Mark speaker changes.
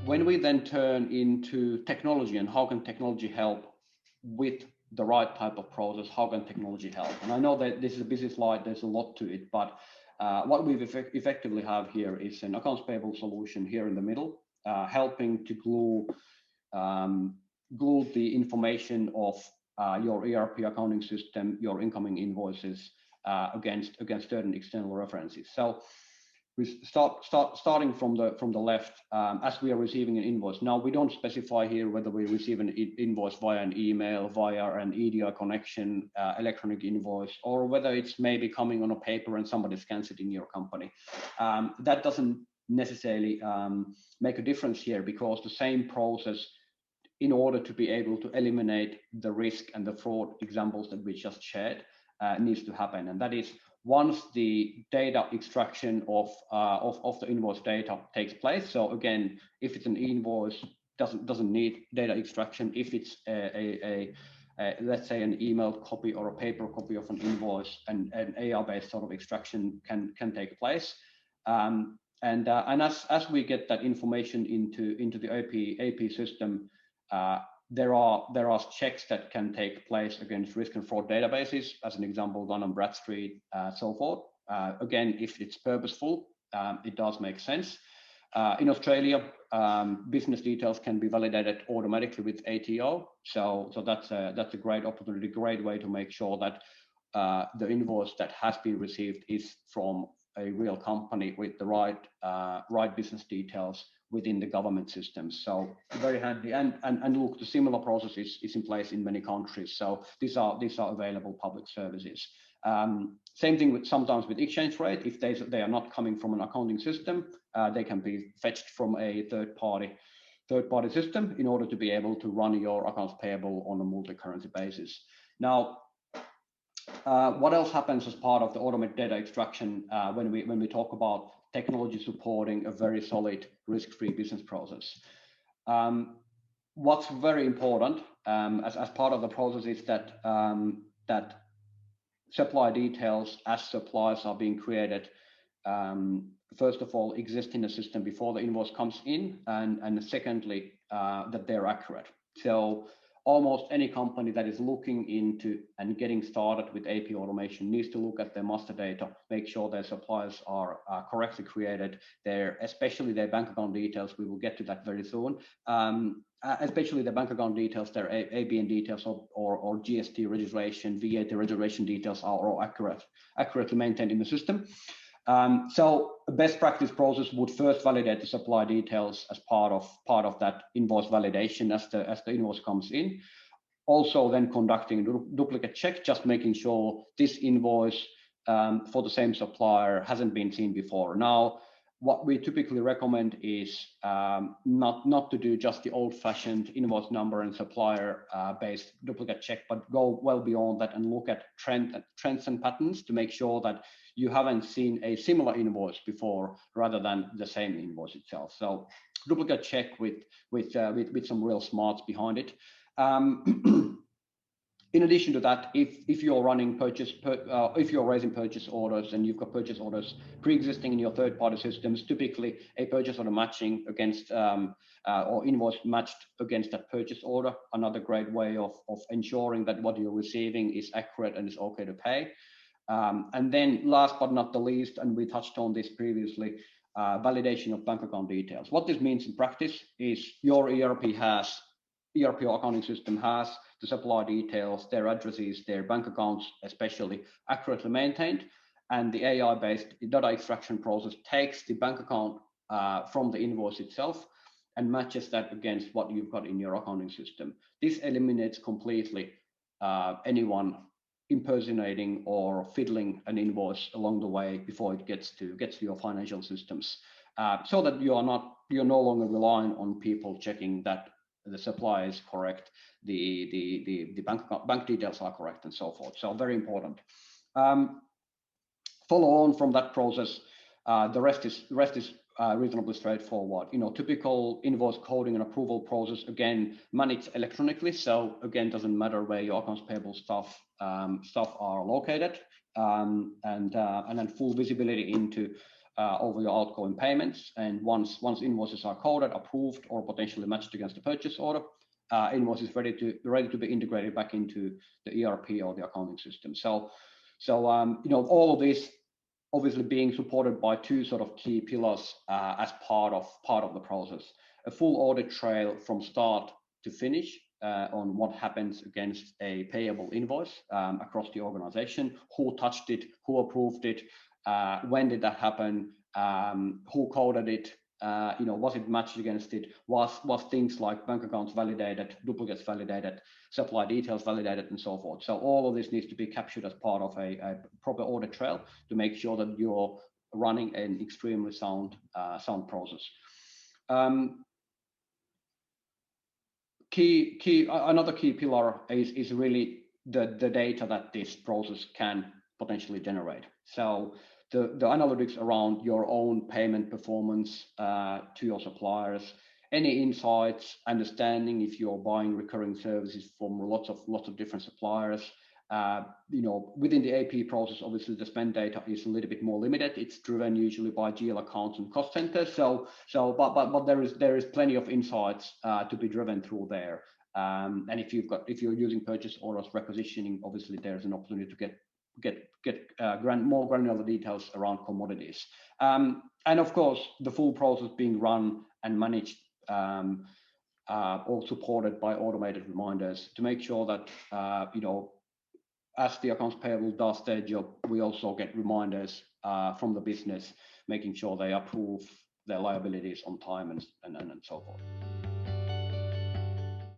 Speaker 1: when we then turn into technology and how can technology help with the right type of process, how can technology help? And I know that this is a busy slide, there's a lot to it, but what we effectively have here is an accounts payable solution here in the middle, helping to glue the information of your ERP accounting system, your incoming invoices against certain external references. So we starting from the left, as we are receiving an invoice. Now we don't specify here whether we receive an invoice via an email, via an EDI connection, electronic invoice, or whether it's maybe coming on a paper and somebody scans it in your company. That doesn't necessarily make a difference here, because the same process, in order to be able to eliminate the risk and the fraud examples that we just shared, needs to happen. And that is, once the data extraction of the invoice data takes place. So again, if it's an invoice, doesn't need data extraction. If it's let's say an emailed copy or a paper copy of an invoice, and an AI-based sort of extraction can take place. And as we get that information into the AP system, there are checks that can take place against risk and fraud databases, as an example, Dun & Bradstreet, so forth. Again, if it's purposeful, it does make sense. In Australia, business details can be validated automatically with ATO. So that's a great opportunity, great way to make sure that the invoice that has been received is from a real company with the right business details within the government systems. So very handy. And look, the similar process is in place in many countries. So these are available public services. Same thing sometimes with exchange rate. If they are not coming from an accounting system, they can be fetched from a third party system in order to be able to run your accounts payable on a multi-currency basis. Now, what else happens as part of the automated data extraction when we talk about technology supporting a very solid risk-free business process? What's very important as part of the process is that that supply details as suppliers are being created, first of all, exist in the system before the invoice comes in, and secondly, that they're accurate. So almost any company that is looking into and getting started with AP automation needs to look at their master data, make sure their suppliers are correctly created, especially their bank account details. We will get to that very soon. Especially the bank account details, their ABN details or GST registration, VAT registration details are all accurately maintained in the system. So a best practice process would first validate the supply details as part of that invoice validation as the invoice comes in. Also then conducting a duplicate check, just making sure this invoice for the same supplier hasn't been seen before. Now, what we typically recommend is not to do just the old-fashioned invoice number and supplier based duplicate check, but go well beyond that and look at trends and patterns to make sure that you haven't seen a similar invoice before rather than the same invoice itself. So duplicate check with some real smarts behind it. In addition to that, if you're running if you're raising purchase orders and you've got purchase orders pre-existing in your third-party systems, typically a purchase order matching against or invoice matched against that purchase order, another great way of ensuring that what you're receiving is accurate and is okay to pay. And then last but not the least, and we touched on this previously, validation of bank account details. What this means in practice is your ERP or accounting system has the supply details, their addresses, their bank accounts, especially accurately maintained. And the AI-based data extraction process takes the bank account from the invoice itself and matches that against what you've got in your accounting system. This eliminates completely anyone impersonating or fiddling an invoice along the way before it gets to your financial systems, so that you're no longer relying on people checking that the supply is correct, the bank details are correct, and so forth. So very important. Follow on from that process. The rest is reasonably straightforward. Typical invoice coding and approval process, again, managed electronically. So again, doesn't matter where your accounts payable stuff are located, and then full visibility into over your outgoing payments. And once invoices are coded, approved, or potentially matched against the purchase order, invoice is ready to be integrated back into the ERP or the accounting system. So all of this obviously being supported by two sort of key pillars as part of the process: a full audit trail from start to finish on what happens against a payable invoice across the organization, who touched it, who approved it, when did that happen, who coded it, was it matched against it, was things like bank accounts validated, duplicates validated, supply details validated, and so forth. So all of this needs to be captured as part of a proper audit trail to make sure that you're running an extremely sound process. Another key pillar is really the data that this process can potentially generate. So the analytics around your own payment performance to your suppliers, any insights, understanding if you're buying recurring services from lots of different suppliers. Within the AP process, obviously the spend data is a little bit more limited. It's driven usually by GL accounts and cost centers. But there is plenty of insights to be driven through there. And if you're using purchase orders requisitioning, obviously there's an opportunity to get more granular details around commodities. And of course, the full process being run and managed or supported by automated reminders to make sure that as the accounts payable does their job, we also get reminders from the business, making sure they approve their liabilities on time and so forth.